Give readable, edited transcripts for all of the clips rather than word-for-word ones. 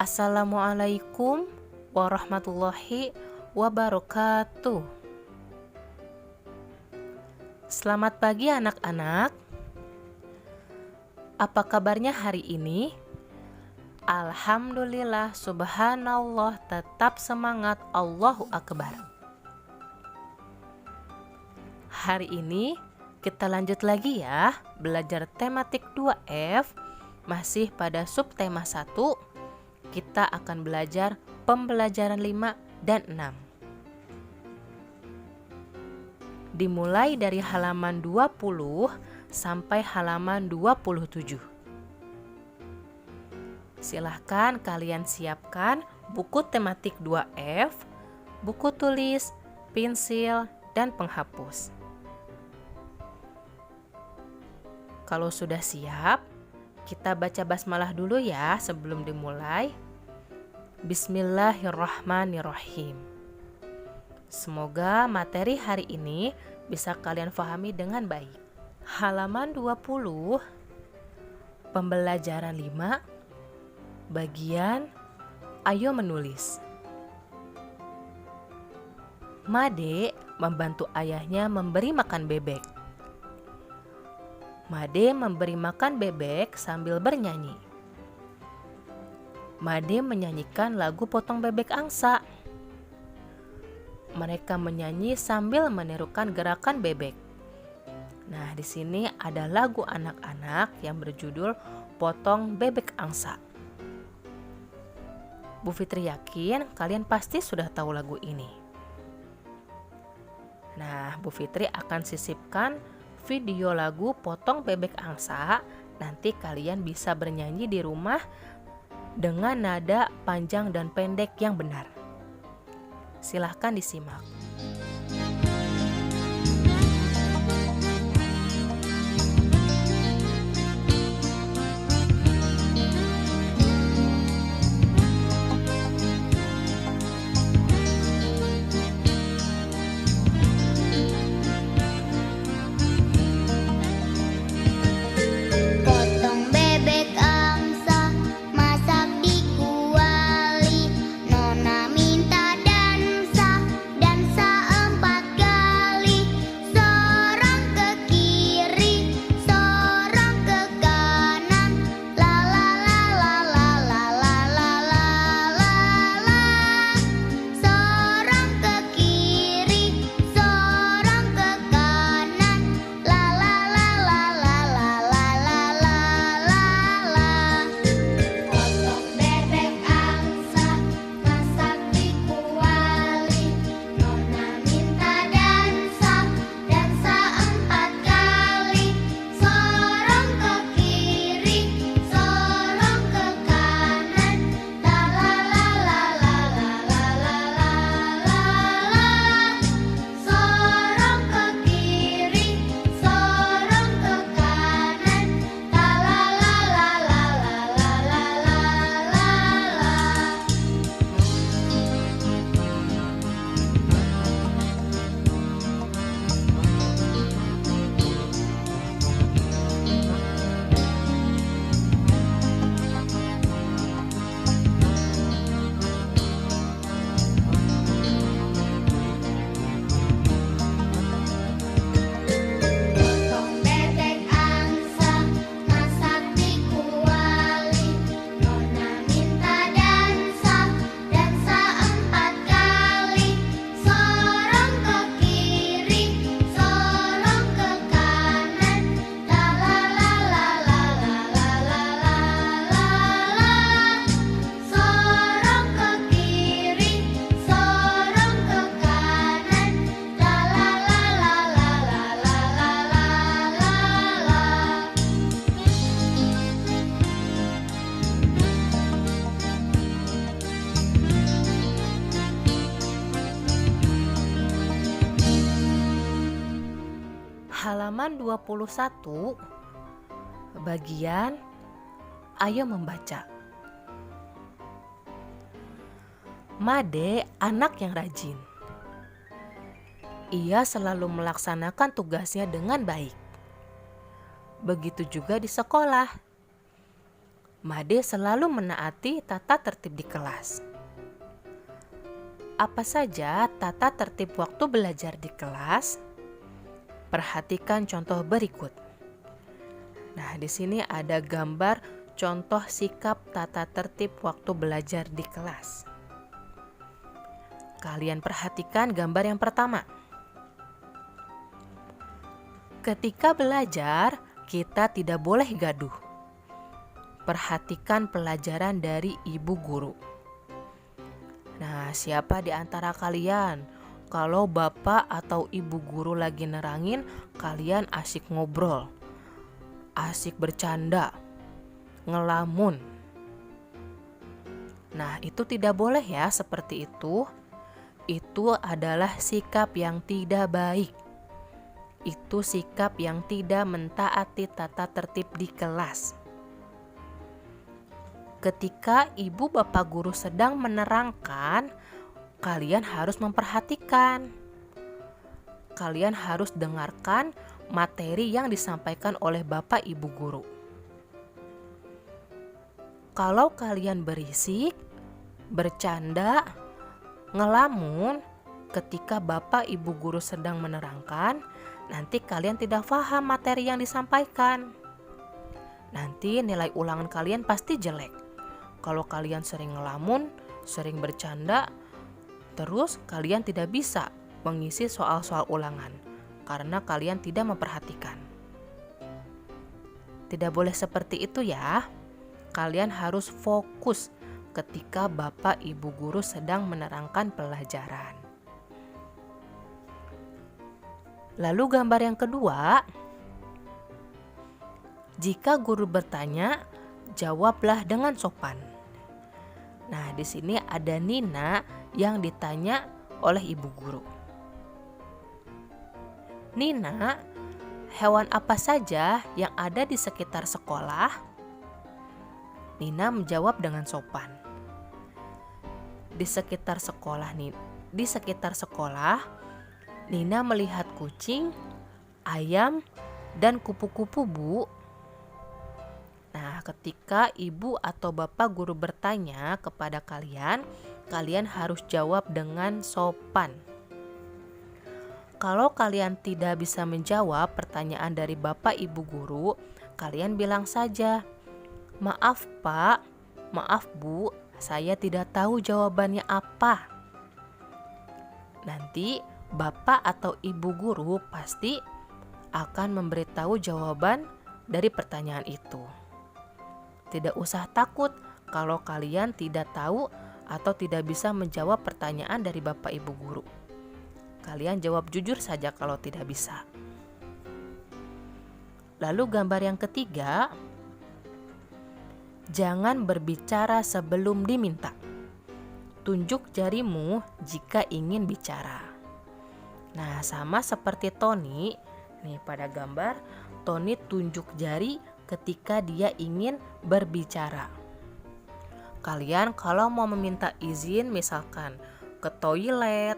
Assalamualaikum warahmatullahi wabarakatuh. Selamat pagi anak-anak. Apa kabarnya hari ini? Alhamdulillah, subhanallah, tetap semangat, Allahu Akbar. Hari ini kita lanjut lagi ya, belajar tematik 2F, masih pada subtema 1. Kita akan belajar pembelajaran 5 dan 6. Dimulai dari halaman 20 sampai halaman 27. Silahkan kalian siapkan buku tematik 2F, buku tulis, pensil, dan penghapus. Kalau sudah siap, kita baca basmalah dulu ya sebelum dimulai. Bismillahirrahmanirrahim. Semoga materi hari ini bisa kalian pahami dengan baik. Halaman 20, pembelajaran 5, bagian Ayo menulis. Made membantu ayahnya memberi makan bebek. Made memberi makan bebek sambil bernyanyi. Made menyanyikan lagu potong bebek angsa. Mereka menyanyi sambil menirukan gerakan bebek. Nah, di sini ada lagu anak-anak yang berjudul Potong Bebek Angsa. Bu Fitri yakin kalian pasti sudah tahu lagu ini. Nah, Bu Fitri akan sisipkan video lagu Potong Bebek Angsa. Nanti kalian bisa bernyanyi di rumah dengan nada panjang dan pendek yang benar. Silahkan disimak. Halaman 21, bagian Ayo membaca. Made anak yang rajin. Ia selalu melaksanakan tugasnya dengan baik. Begitu juga di sekolah. Made selalu menaati tata tertib di kelas. Apa saja tata tertib waktu belajar di kelas? Perhatikan contoh berikut. Nah, di sini ada gambar contoh sikap tata tertib waktu belajar di kelas. Kalian perhatikan gambar yang pertama. Ketika belajar, kita tidak boleh gaduh. Perhatikan pelajaran dari ibu guru. Nah, siapa di antara kalian? Kalau bapak atau ibu guru lagi nerangin, kalian asik ngobrol, asik bercanda, ngelamun. Nah, itu tidak boleh ya seperti itu. Itu adalah sikap yang tidak baik. Itu sikap yang tidak mentaati tata tertib di kelas. Ketika ibu bapak guru sedang menerangkan, kalian harus memperhatikan. Kalian harus dengarkan materi yang disampaikan oleh bapak ibu guru. Kalau kalian berisik, bercanda, ngelamun ketika bapak ibu guru sedang menerangkan, nanti kalian tidak paham materi yang disampaikan. Nanti nilai ulangan kalian pasti jelek. Kalau kalian sering ngelamun, sering bercanda, terus kalian tidak bisa mengisi soal-soal ulangan karena kalian tidak memperhatikan. Tidak boleh seperti itu ya. Kalian harus fokus ketika bapak ibu guru sedang menerangkan pelajaran. Lalu gambar yang kedua, jika guru bertanya, jawablah dengan sopan. Nah, di sini ada Nina yang ditanya oleh ibu guru. Nina, hewan apa saja yang ada di sekitar sekolah? Nina menjawab dengan sopan. Di sekitar sekolah, Nina melihat kucing, ayam, dan kupu-kupu, Bu. Nah, ketika ibu atau bapak guru bertanya kepada kalian, kalian harus jawab dengan sopan. Kalau kalian tidak bisa menjawab pertanyaan dari bapak ibu guru, kalian bilang saja, "Maaf Pak, maaf Bu, saya tidak tahu jawabannya apa." Nanti bapak atau ibu guru pasti akan memberitahu jawaban dari pertanyaan itu. Tidak usah takut kalau kalian tidak tahu atau tidak bisa menjawab pertanyaan dari bapak ibu guru. Kalian jawab jujur saja kalau tidak bisa. Lalu gambar yang ketiga, jangan berbicara sebelum diminta. Tunjuk jarimu jika ingin bicara. Nah, sama seperti Tony, nih pada gambar, Tony tunjuk jari ketika dia ingin berbicara. Kalian kalau mau meminta izin misalkan ke toilet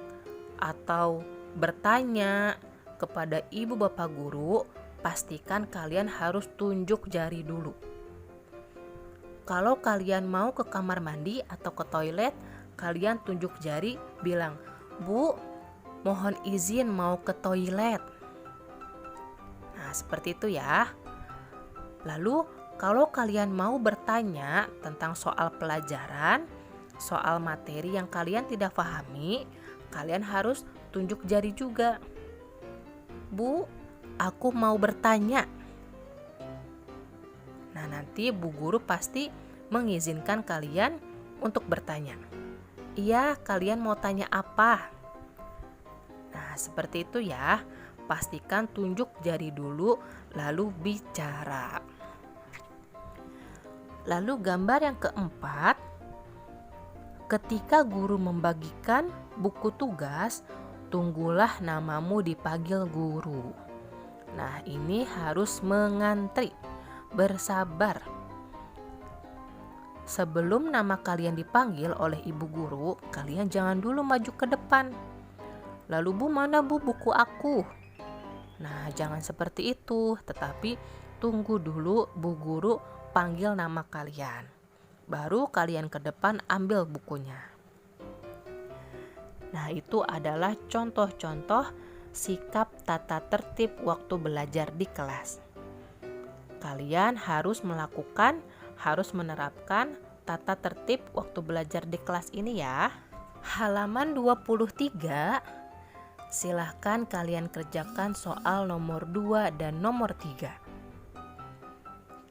atau bertanya kepada ibu bapak guru, pastikan kalian harus tunjuk jari dulu. Kalau kalian mau ke kamar mandi atau ke toilet, kalian tunjuk jari bilang, "Bu, mohon izin mau ke toilet." Nah, seperti itu ya. Lalu, kalau kalian mau bertanya tentang soal pelajaran, soal materi yang kalian tidak pahami, kalian harus tunjuk jari juga. "Bu, aku mau bertanya." Nah, nanti bu guru pasti mengizinkan kalian untuk bertanya. "Iya, kalian mau tanya apa?" Nah, seperti itu ya. Pastikan tunjuk jari dulu, lalu bicara. Lalu gambar yang keempat, ketika guru membagikan buku tugas, tunggulah namamu dipanggil guru. Nah, ini harus mengantri, bersabar. Sebelum nama kalian dipanggil oleh ibu guru, kalian jangan dulu maju ke depan. "Lalu Bu, mana Bu buku aku?" Nah, jangan seperti itu, tetapi tunggu dulu bu guru panggil nama kalian. Baru kalian ke depan ambil bukunya. Nah, itu adalah contoh-contoh sikap tata tertib waktu belajar di kelas. Kalian harus menerapkan tata tertib waktu belajar di kelas ini ya. Halaman 23, silahkan kalian kerjakan soal nomor 2 dan nomor 3.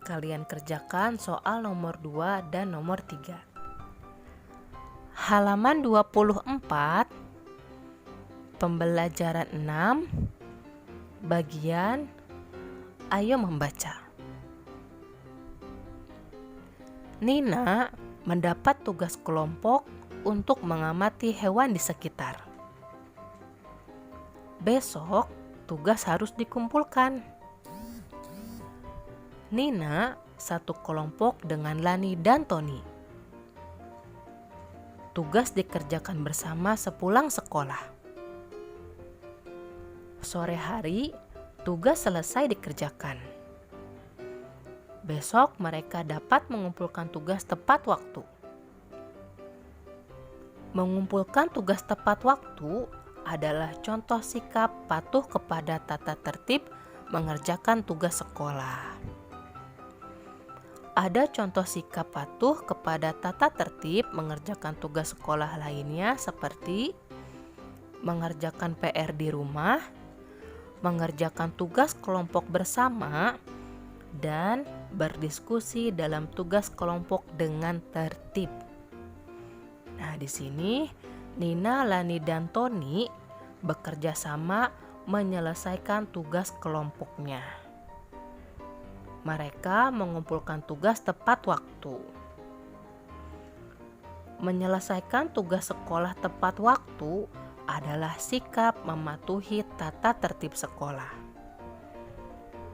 Kalian kerjakan soal nomor 2 dan nomor 3. Halaman 24, pembelajaran 6, bagian Ayo Membaca. Nina mendapat tugas kelompok untuk mengamati hewan di sekitar. Besok, tugas harus dikumpulkan. Nina satu kelompok dengan Lani dan Tony. Tugas dikerjakan bersama sepulang sekolah. Sore hari, tugas selesai dikerjakan. Besok mereka dapat mengumpulkan tugas tepat waktu. Mengumpulkan tugas tepat waktu adalah contoh sikap patuh kepada tata tertib mengerjakan tugas sekolah. Ada contoh sikap patuh kepada tata tertib mengerjakan tugas sekolah lainnya seperti mengerjakan PR di rumah, mengerjakan tugas kelompok bersama, dan berdiskusi dalam tugas kelompok dengan tertib. Nah, di sini Nina, Lani, dan Tony bekerja sama menyelesaikan tugas kelompoknya. Mereka mengumpulkan tugas tepat waktu. Menyelesaikan tugas sekolah tepat waktu adalah sikap mematuhi tata tertib sekolah.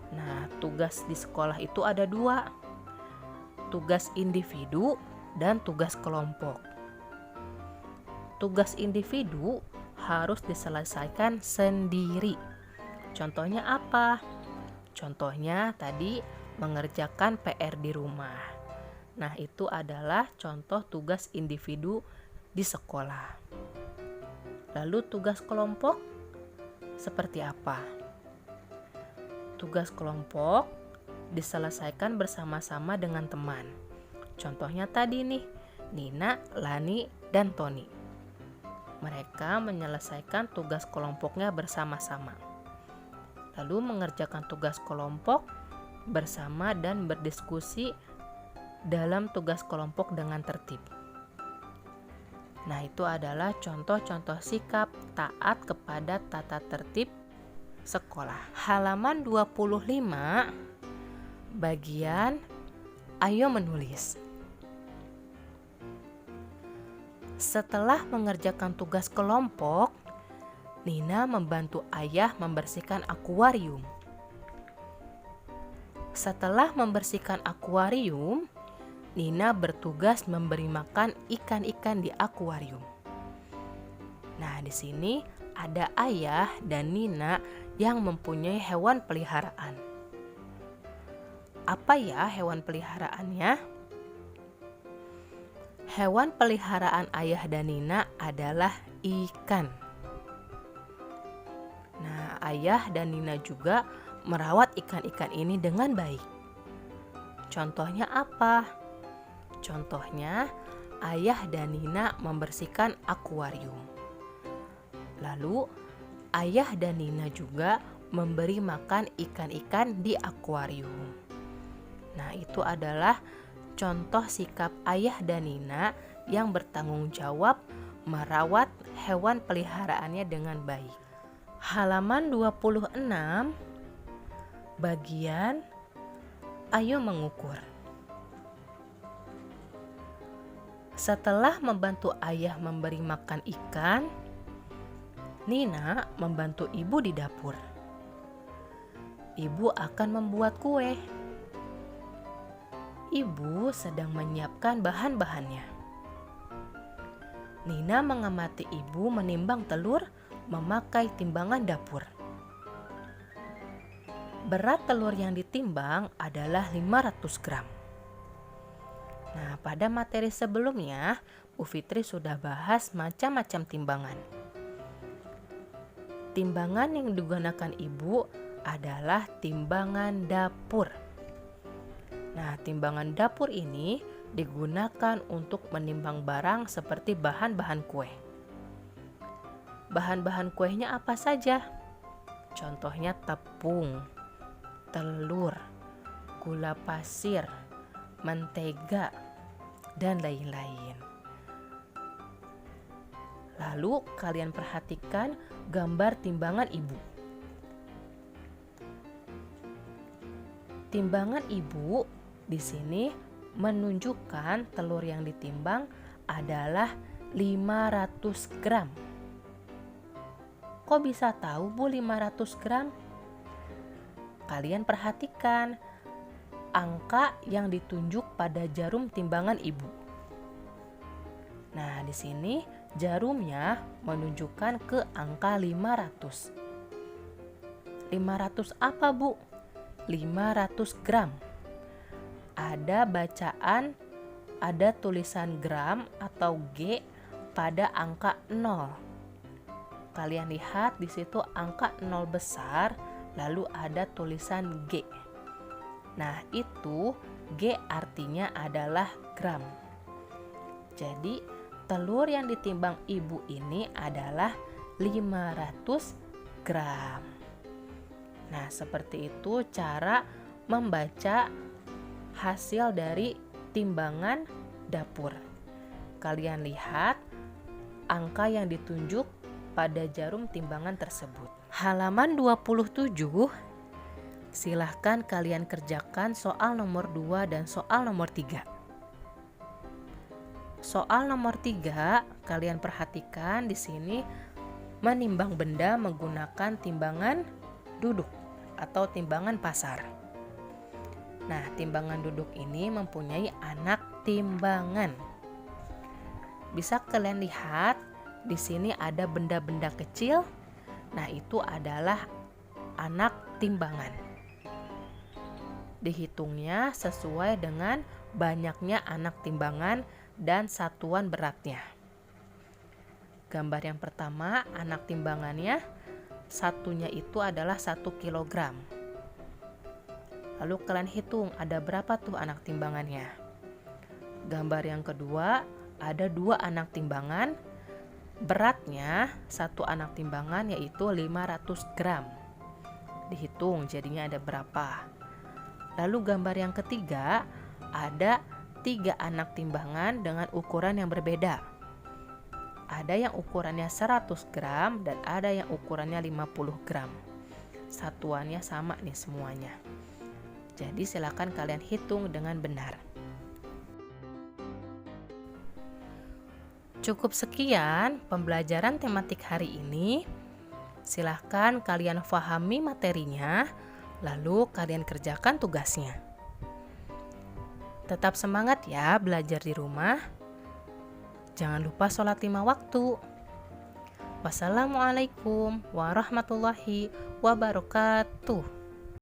Nah, tugas di sekolah itu ada 2, tugas individu dan tugas kelompok. Tugas individu harus diselesaikan sendiri. Contohnya apa? Contohnya tadi mengerjakan PR di rumah. Nah, itu adalah contoh tugas individu di sekolah. Lalu tugas kelompok seperti apa? Tugas kelompok diselesaikan bersama-sama dengan teman. Contohnya tadi nih, Nina, Lani, dan Tony. Mereka menyelesaikan tugas kelompoknya bersama-sama. Lalu mengerjakan tugas kelompok bersama dan berdiskusi dalam tugas kelompok dengan tertib. Nah, itu adalah contoh-contoh sikap taat kepada tata tertib sekolah. Halaman 25, bagian Ayo Menulis. Setelah mengerjakan tugas kelompok, Nina membantu ayah membersihkan akuarium. Setelah membersihkan akuarium, Nina bertugas memberi makan ikan-ikan di akuarium. Nah, di sini ada ayah dan Nina yang mempunyai hewan peliharaan. Apa ya hewan peliharaannya? Hewan peliharaan ayah dan Nina adalah ikan. Nah, ayah dan Nina juga merawat ikan-ikan ini dengan baik. Contohnya apa? Contohnya, ayah dan Nina membersihkan akuarium. Lalu, ayah dan Nina juga memberi makan ikan-ikan di akuarium. Nah, itu adalah contoh sikap ayah dan Nina yang bertanggung jawab merawat hewan peliharaannya dengan baik. Halaman 26, bagian Ayo Mengukur. Setelah membantu ayah memberi makan ikan, Nina membantu ibu di dapur. Ibu akan membuat kue. Ibu sedang menyiapkan bahan-bahannya. Nina mengamati ibu menimbang telur memakai timbangan dapur. Berat telur yang ditimbang adalah 500 gram. Nah, pada materi sebelumnya, Bu Fitri sudah bahas macam-macam timbangan. Timbangan yang digunakan Ibu adalah timbangan dapur. Nah, timbangan dapur ini digunakan untuk menimbang barang seperti bahan-bahan kue. Bahan-bahan kuenya apa saja? Contohnya tepung, telur, gula pasir, mentega, dan lain-lain. Lalu kalian perhatikan gambar timbangan Ibu. Timbangan Ibu di sini menunjukkan telur yang ditimbang adalah 500 gram. Kok bisa tahu Bu 500 gram? Kalian perhatikan angka yang ditunjuk pada jarum timbangan Ibu. Nah, di sini jarumnya menunjukkan ke angka 500. 500 apa, Bu? 500 gram. Ada bacaan, ada tulisan gram atau G pada angka 0. Kalian lihat di situ angka 0 besar, lalu ada tulisan G. Nah, itu G artinya adalah gram. Jadi, telur yang ditimbang Ibu ini adalah 500 gram. Nah, seperti itu cara membaca hasil dari timbangan dapur. Kalian lihat angka yang ditunjuk pada jarum timbangan tersebut. Halaman 27, silahkan kalian kerjakan soal nomor 2 dan soal nomor 3. Soal nomor 3, kalian perhatikan di sini menimbang benda menggunakan timbangan duduk atau timbangan pasar. Nah, timbangan duduk ini mempunyai anak timbangan. Bisa kalian lihat di sini ada benda-benda kecil. Nah, itu adalah anak timbangan. Dihitungnya sesuai dengan banyaknya anak timbangan dan satuan beratnya. Gambar yang pertama, anak timbangannya satunya itu adalah 1 kg. Lalu kalian hitung ada berapa tuh anak timbangannya. Gambar yang kedua, ada 2 anak timbangan. Beratnya satu anak timbangan yaitu 500 gram. Dihitung jadinya ada berapa. Lalu gambar yang ketiga, ada 3 anak timbangan dengan ukuran yang berbeda. Ada yang ukurannya 100 gram dan ada yang ukurannya 50 gram. Satuannya sama nih semuanya. Jadi silakan kalian hitung dengan benar. Cukup sekian pembelajaran tematik hari ini. Silahkan kalian pahami materinya, lalu kalian kerjakan tugasnya. Tetap semangat ya belajar di rumah. Jangan lupa sholat 5 waktu. Wassalamualaikum warahmatullahi wabarakatuh.